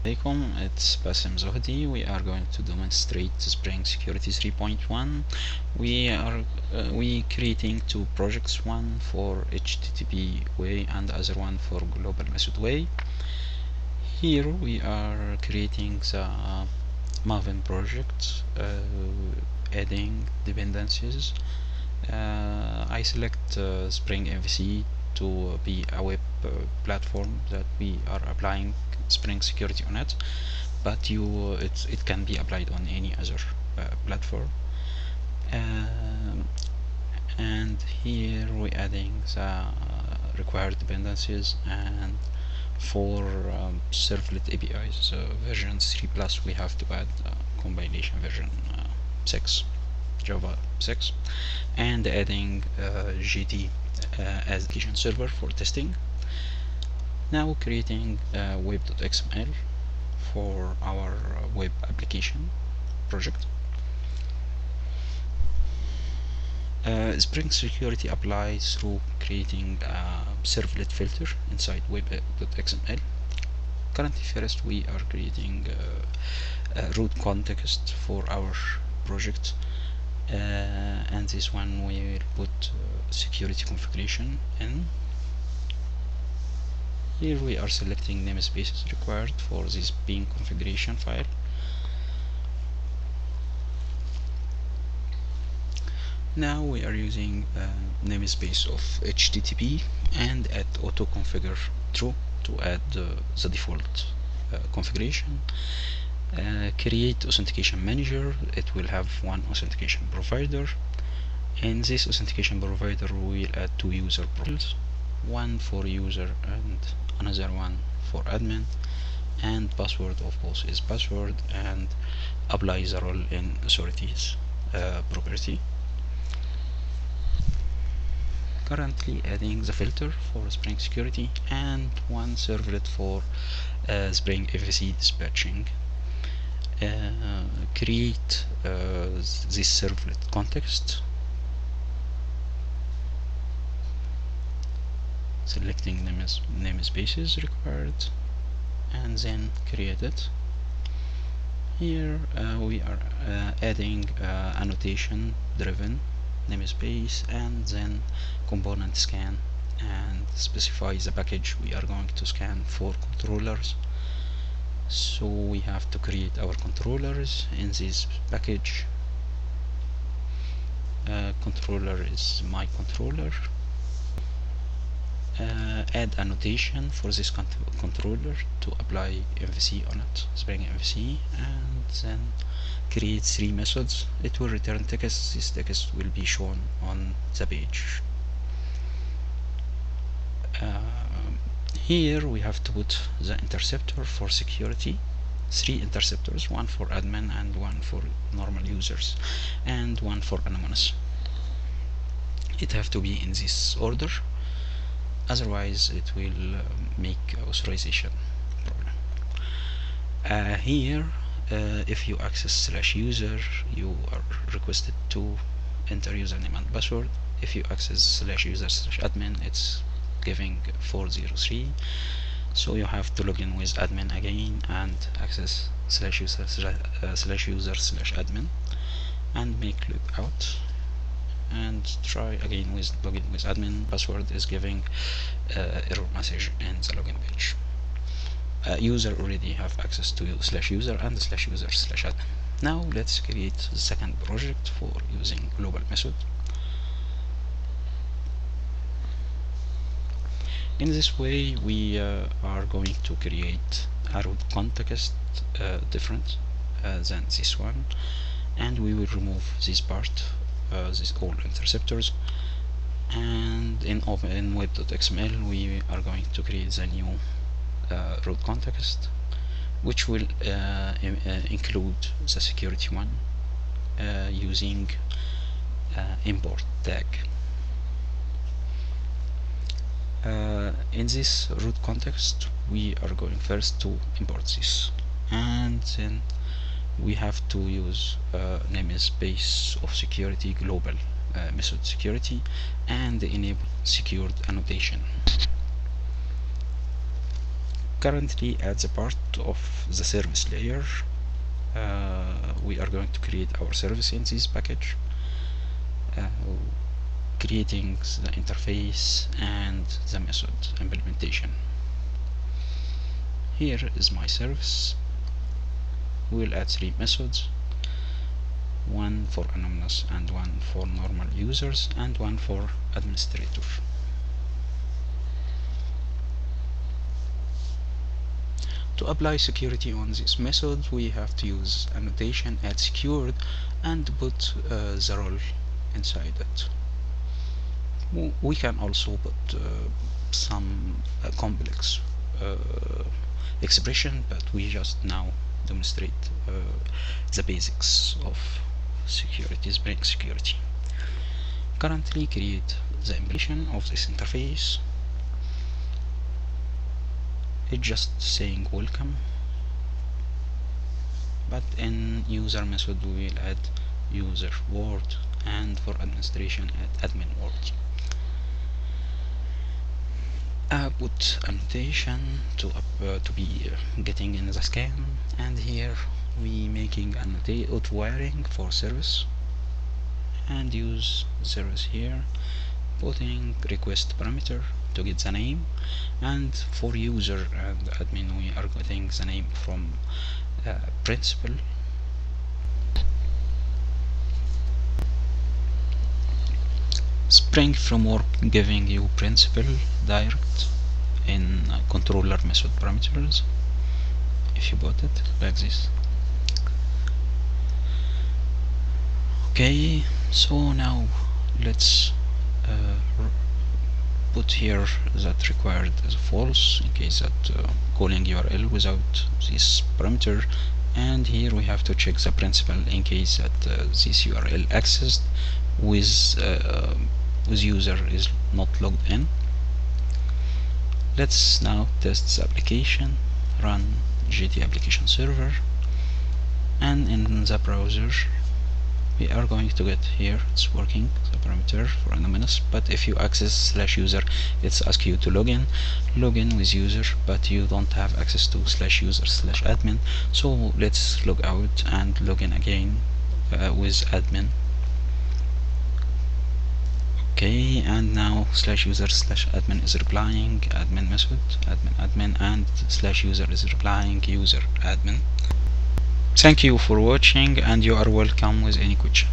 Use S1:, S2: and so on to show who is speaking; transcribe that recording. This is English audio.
S1: Assalamualaikum, it's Bassem Zohdi. We are going to demonstrate Spring Security 3.1. We creating two projects, one for HTTP way and other one for Global Method way. Here we are creating the Maven project, adding dependencies. I select Spring MVC to be a web platform that we are applying Spring Security on it, but it can be applied on any other platform. And here we're adding the required dependencies, and for servlet APIs version 3 plus we have to add compilation version 6, Java 6, and adding GT as application server for testing. Now creating web.xml for our web application project. Spring Security applies through creating a servlet filter inside web.xml. Currently, first we are creating a root context for our project, and this one we will put security configuration in. Here we are selecting namespaces required for this bean configuration file. Now we are using namespace of HTTP and add autoconfigure true to add the default configuration. Create authentication manager. It will have one authentication provider. In this authentication provider we will add two user profiles, one for user and another one for admin, and password of both is password, and apply the role in authorities property. Currently adding the filter for Spring Security and one servlet for Spring MVC dispatching. Create this servlet context, selecting namespaces required, and then create it. Here we are adding annotation driven namespace, and then component scan, and specify the package we are going to scan for controllers. So we have to create our controllers in this package. Controller is my controller. Add annotation for this controller to apply MVC on it, Spring MVC, and then create three methods. It will return text. This text will be shown on the page. Here we have to put the interceptor for security, three interceptors, one for admin and one for normal users and one for anonymous. It have to be in this order, otherwise it will make authorization problem. Here if you access /user, you are requested to enter username and password. If you access /user/admin, it's giving 403, so you have to log in with admin again and access /user/admin and make logout, and try again with login with admin. Password is giving error message in the login page. User already have access to /user and /user/admin. Now let's create the second project for using global method. In this way we are going to create a root context different than this one, and we will remove this part, this all interceptors, and in web.xml we are going to create the new root context, which will include the security one using import tag. In this root context we are going first to import this, and then we have to use namespace of security global method security and enable secured annotation. Currently at the part of the service layer, we are going to create our service in this package, creating the interface and the method implementation. Here is my service. We'll add 3 methods, one for anonymous and one for normal users and one for administrator. To apply security on this method, we have to use annotation add secured and put the role inside it. We can also put some complex expression, but we just now demonstrate the basics of security, Spring security. Currently create the implementation of this interface. It's just saying welcome, but in user method we will add user word and for administration add admin word. Put annotation to be getting in the scan, and here we making auto wiring for service and use service here, putting request parameter to get the name, and for user and admin we are getting the name from principal. Spring framework giving you principal direct in controller method parameters if you put it like this. Okay, so now let's put here that required as false in case that calling URL without this parameter, and here we have to check the principal in case that this URL accessed with user is not logged in. Let's now test the application. Run GT application server, and in the browser we are going to get here it's working the parameter for anonymous, but if you access /user it's ask you to login with user, but you don't have access to /user/admin, so let's log out and login again with admin. Okay, and now /user/admin is replying admin method admin, and /user is replying user admin. Thank you for watching, and you are welcome with any question.